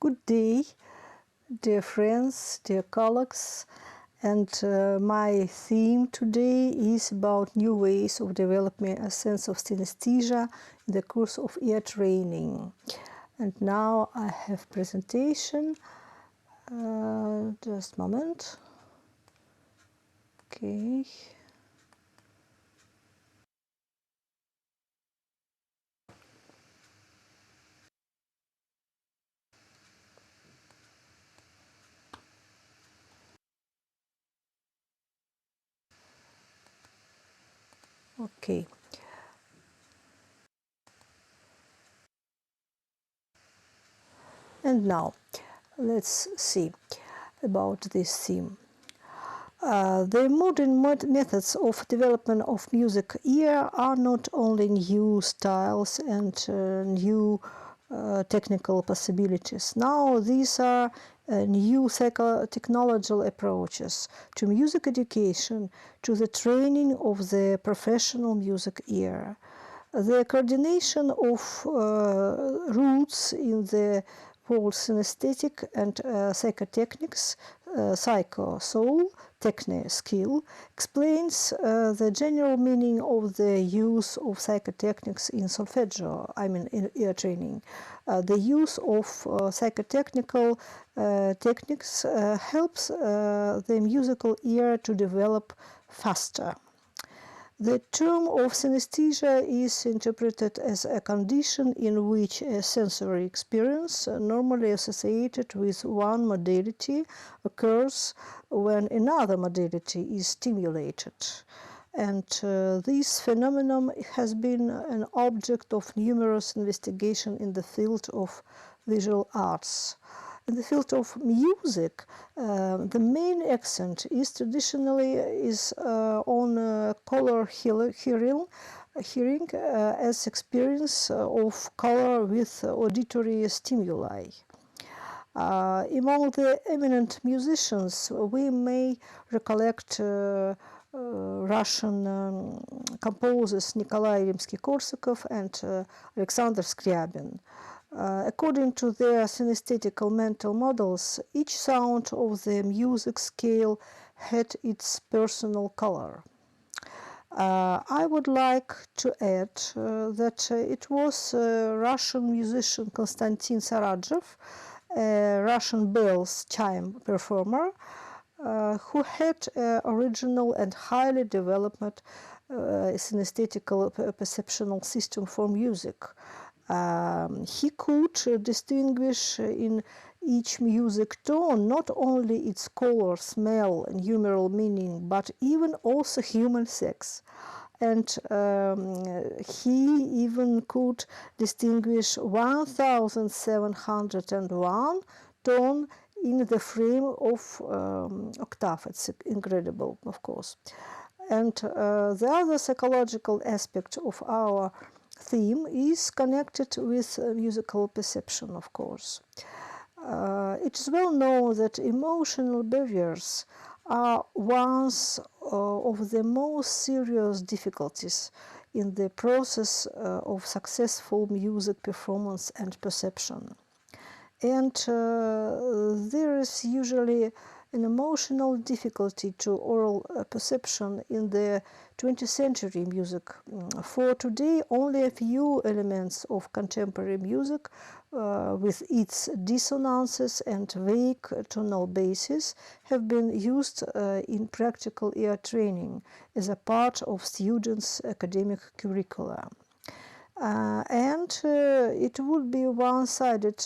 Good day, dear friends, dear colleagues, and my theme today is about new ways of developing a sense of synesthesia in the course of ear training. And now I have presentation. Just a moment. Okay. Okay. And now, let's see about this theme. The modern methods of development of music ear are not only new styles and new technical possibilities. Now these are new technological approaches to music education, to the training of the professional music ear. The coordination of roots in the world synesthetic and psychotechnics, psycho-soul, techne skill, explains the general meaning of the use of psychotechnics in solfeggio, I mean in ear training. The use of psychotechnical techniques helps the musical ear to develop faster. The term of synesthesia is interpreted as a condition in which a sensory experience, normally associated with one modality, occurs when another modality is stimulated. And this phenomenon has been an object of numerous investigations in the field of visual arts. In the field of music, the main accent is traditionally on color hearing as experience of color with auditory stimuli. Among the eminent musicians, we may recollect Russian composers Nikolai Rimsky-Korsakov and Alexander Scriabin. According to their synesthetical mental models, each sound of the music scale had its personal color. I would like to add that it was Russian musician Konstantin Saradjev, a Russian bells chime performer, who had original and highly developed synesthetical perceptual system for music. He could distinguish in each music tone not only its color, smell, and numeral meaning, but even also human sex. And he even could distinguish 1701 tone in the frame of octave. It's incredible, of course. And the other psychological aspect of our theme is connected with musical perception, of course. It is well known that emotional barriers are one of the most serious difficulties in the process of successful music performance and perception. And there is usually an emotional difficulty to oral perception in the 20th century music. For today, only a few elements of contemporary music with its dissonances and vague tonal bases have been used in practical ear training as a part of students' academic curricula. It would be a one-sided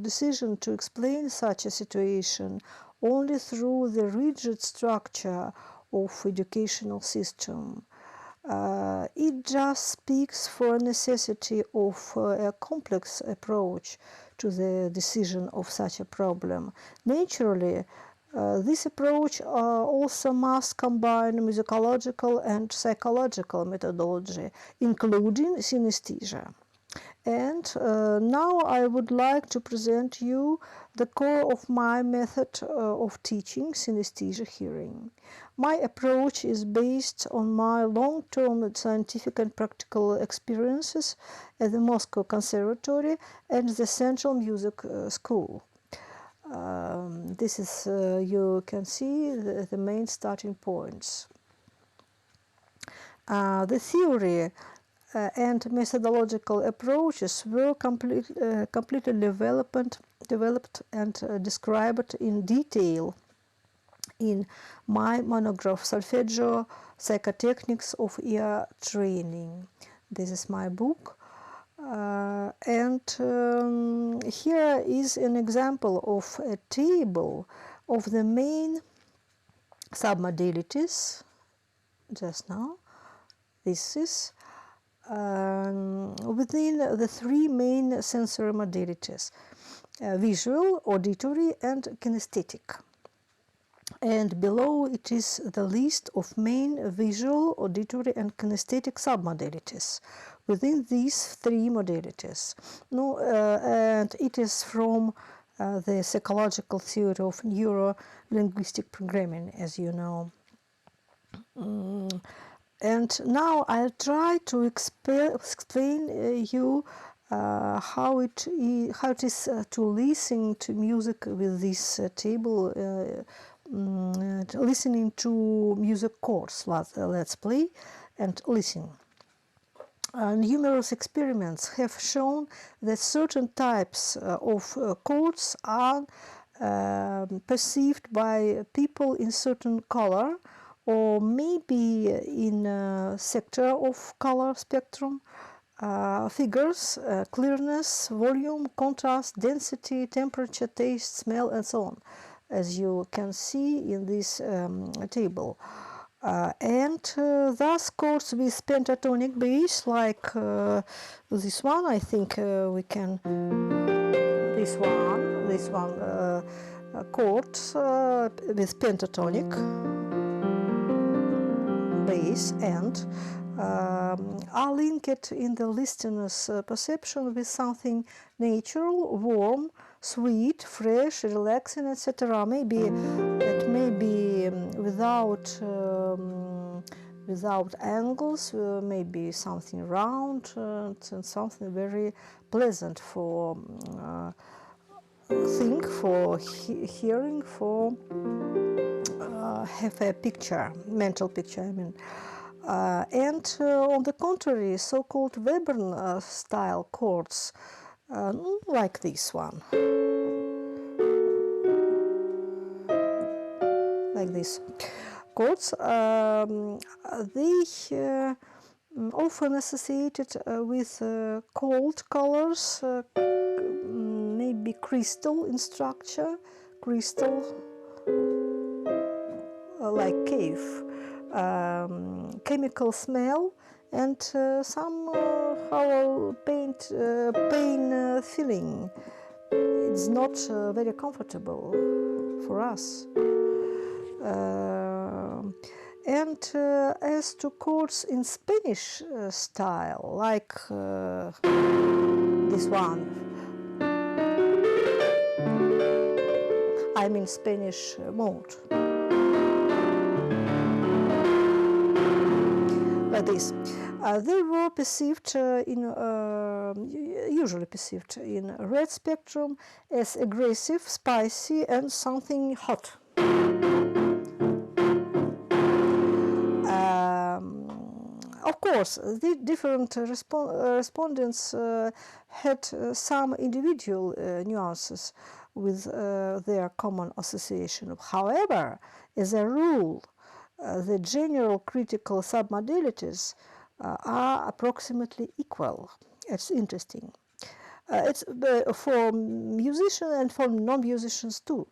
decision to explain such a situation only through the rigid structure of educational system. It just speaks for a necessity of a complex approach to the decision of such a problem. Naturally, this approach also must combine musicological and psychological methodology, including synesthesia. And now I would like to present you the core of my method of teaching synesthesia hearing. My approach is based on my long-term scientific and practical experiences at the Moscow Conservatory and the Central Music School. This is, you can see the main starting points. The theory and methodological approaches were completely developed and described in detail in my monograph Solfeggio, Psychotechnics of Ear Training. This is my book. And here is an example of a table of the main submodalities just now. This is within the three main sensory modalities, visual, auditory, and kinesthetic. And below it is the list of main visual, auditory, and kinesthetic submodalities within these three modalities. And it is from the psychological theory of neuro-linguistic programming, as you know. And now I'll try to explain you how it is to listen to music with this table, listening to music chords. Let's play and listen. Numerous experiments have shown that certain types of chords are perceived by people in certain color, or maybe in a sector of color spectrum, figures, clearness, volume, contrast, density, temperature, taste, smell, and so on, as you can see in this table. And thus chords with pentatonic bass, like this one, I think we can, this one chords with pentatonic bass and are linked in the listener's perception with something natural, warm, sweet, fresh, relaxing, etc. Maybe it may be without angles, maybe something round and something very pleasant for hearing, for have a picture, mental picture, I mean. And on the contrary, so-called Webern style chords, like this one, like this chords, they often associated with cold colors, maybe crystal in structure, crystal, like cave, chemical smell, and somehow pain feeling. It's not very comfortable for us. And as to chords in Spanish style, like this one, I mean Spanish mode, like this. They were perceived usually perceived in red spectrum as aggressive, spicy, and something hot. Of course, the different respondents had some individual nuances with their common association. However, as a rule, the general critical submodalities are approximately equal. It's interesting. It's for musicians and for non-musicians too.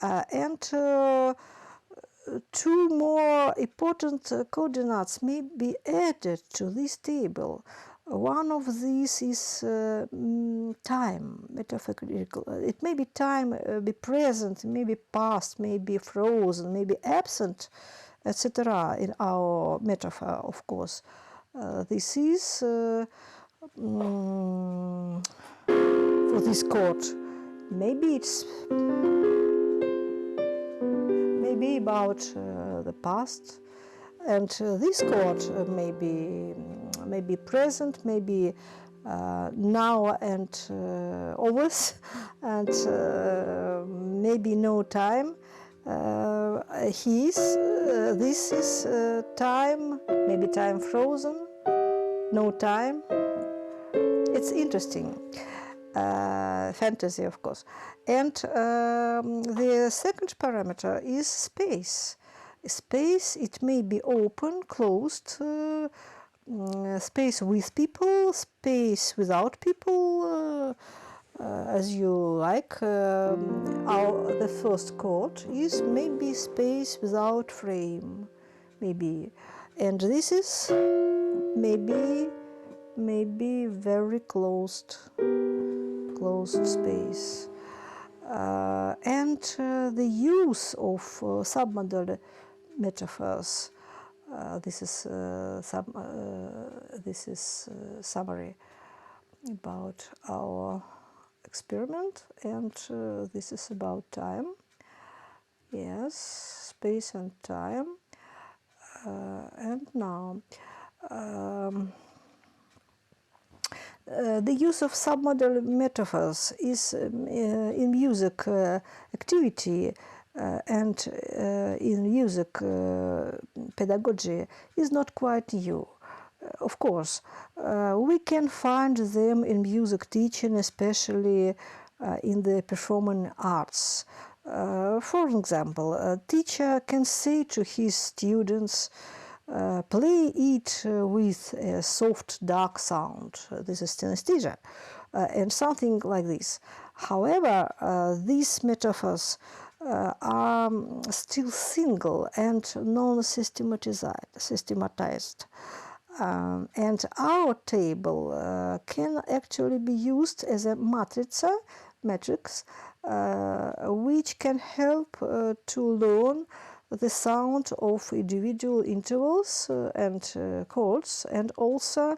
And two more important coordinates may be added to this table. One of these is time, metaphorical. It may be time, be present, maybe past, maybe frozen, maybe absent, etc. in our metaphor, of course. This is for this chord. Maybe it's about the past, and this chord may be present, maybe now and always, and maybe no time. This is time, maybe time frozen, no time. It's interesting. Fantasy, of course. And the second parameter is space. Space, it may be open, closed, space with people, space without people, as you like. The first chord is maybe space without frame, maybe. And this is maybe very closed space. And the use of submodal metaphors. This is summary about our experiment, and this is about time. Yes, space and time. And now the use of submodal metaphors is in music activity and in music pedagogy is not quite new. Of course, we can find them in music teaching, especially in the performing arts. For example, a teacher can say to his students, play it with a soft, dark sound. This is synesthesia, and something like this. However, these metaphors are still single and non-systematized. And our table can actually be used as a matrix, which can help to learn the sound of individual intervals and chords, and also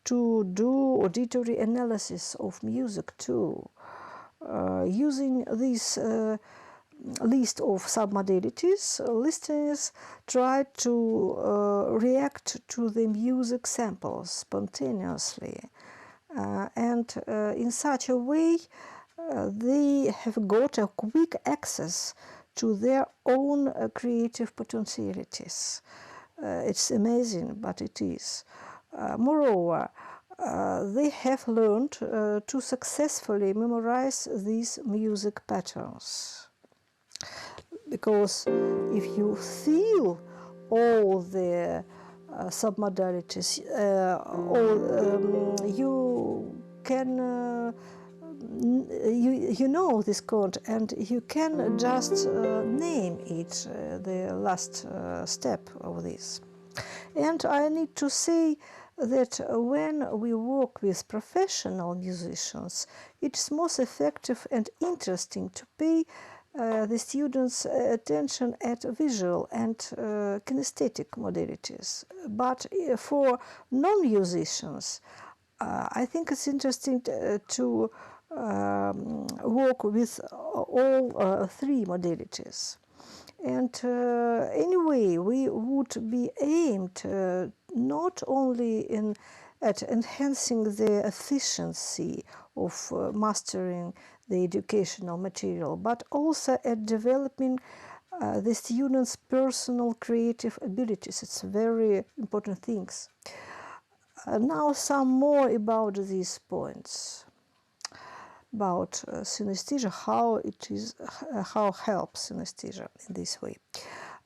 to do auditory analysis of music too. Using this list of submodalities, listeners try to react to the music samples spontaneously, and in such a way they have got a quick access to their own creative potentialities. It's amazing, but it is. Moreover, they have learned to successfully memorize these music patterns. Because if you feel all the submodalities, you can you know this chord, and you can just name it, the last step of this. And I need to say that when we work with professional musicians, it's most effective and interesting to pay the students' attention at visual and kinesthetic modalities. But for non-musicians, I think it's interesting to work with all three modalities. And anyway, we would be aimed not only at enhancing the efficiency of mastering the educational material, but also at developing the students' personal creative abilities. It's very important things. Now some more about these points. About synesthesia, how helps synesthesia in this way.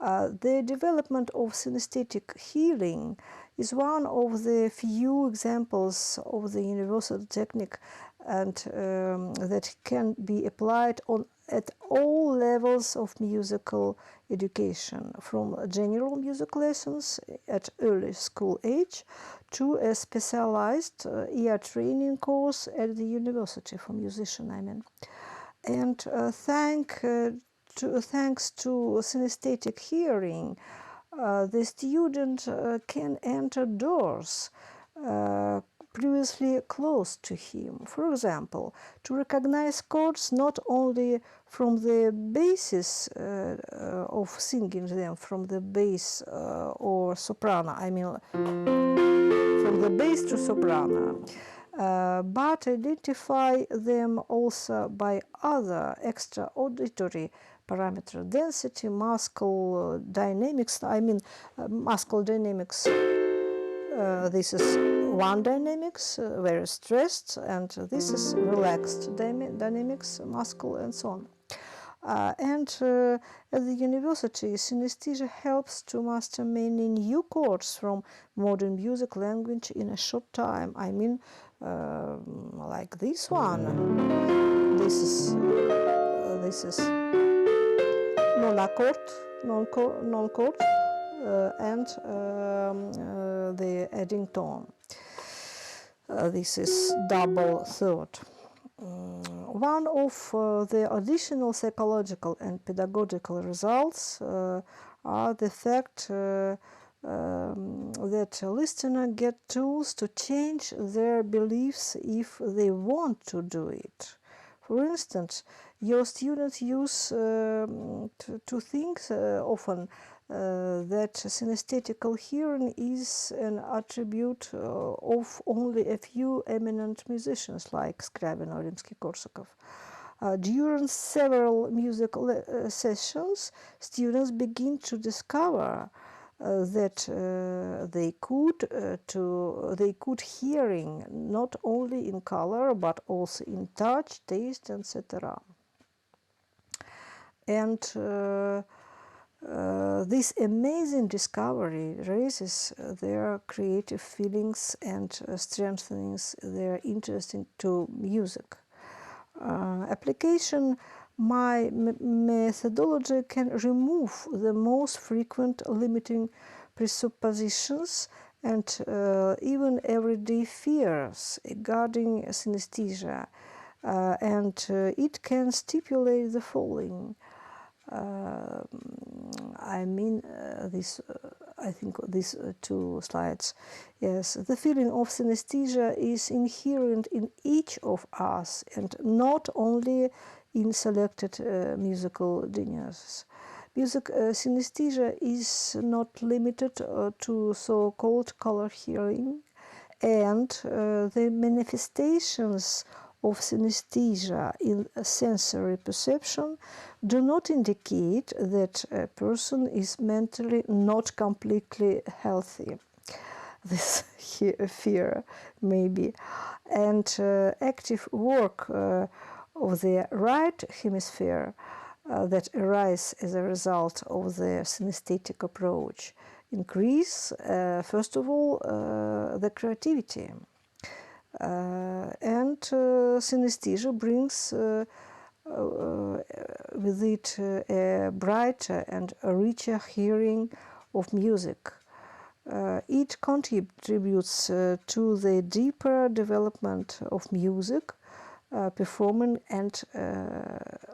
The development of synesthetic healing is one of the few examples of the universal technique and that can be applied at all levels of musical education, from general music lessons at early school age to a specialized ear training course at the university for musicians, I mean. And thanks to synesthetic hearing, the student can enter doors previously close to him. For example, to recognize chords not only from the basis of singing them, from the bass or soprano, I mean from the bass to soprano, but identify them also by other extra auditory parameter: density, muscle dynamics. I mean muscle dynamics. This is one dynamics, very stressed, and this is relaxed dynamics, muscle, and so on. At the university, synesthesia helps to master many new chords from modern music language in a short time. I mean, like this one. This is non-chord, non-chord, and the adding tone. This is double third. One of the additional psychological and pedagogical results are the fact that listeners get tools to change their beliefs if they want to do it. For instance, your students use to think often that synesthetical hearing is an attribute of only a few eminent musicians like Scriabin or Rimsky-Korsakov. During several musical sessions, students begin to discover that they could hearing not only in color but also in touch, taste, etc. And this amazing discovery raises their creative feelings and strengthens their interest into music. Application my methodology can remove the most frequent limiting presuppositions and even everyday fears regarding synesthesia, and it can stipulate the following. I mean, I think these two slides. Yes, the feeling of synesthesia is inherent in each of us and not only in selected musical geniuses. Music synesthesia is not limited to so-called color hearing, and the manifestations of synesthesia in sensory perception do not indicate that a person is mentally not completely healthy. This fear maybe. And active work of the right hemisphere that arise as a result of the synesthetic approach increase, first of all, the creativity. And synesthesia brings with it a brighter and a richer hearing of music. It contributes to the deeper development of music, performing and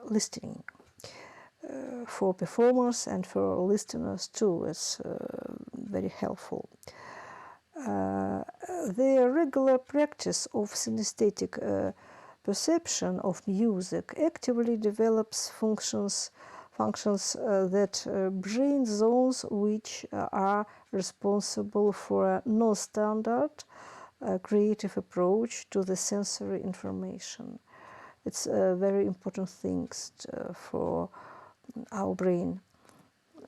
listening. For performers and for listeners too, it's very helpful. The regular practice of synesthetic perception of music actively develops functions that brain zones which are responsible for a non-standard creative approach to the sensory information. It's a very important thing for our brain.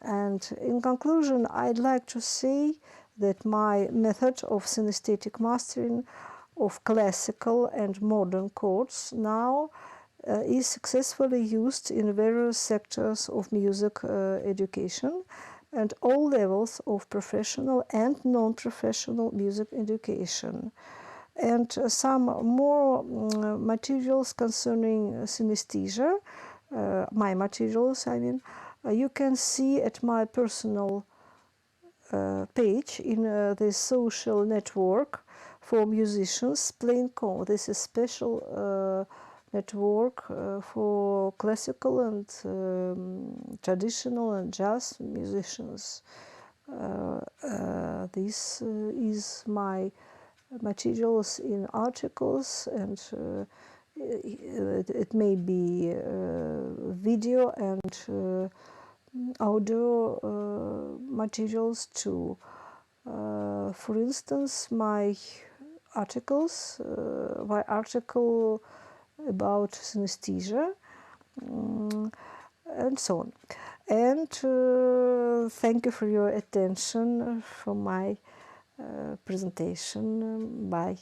And in conclusion, I'd like to say that my method of synesthetic mastering of classical and modern chords now is successfully used in various sectors of music education and all levels of professional and non-professional music education. And some more materials concerning synesthesia, my materials, I mean, you can see at my personal page in the social network for musicians, Plain.com. This is special network for classical and traditional and jazz musicians. This is my materials in articles, and it may be video and audio materials too. For instance, my article about synesthesia, and so on. And thank you for your attention for my presentation. Bye.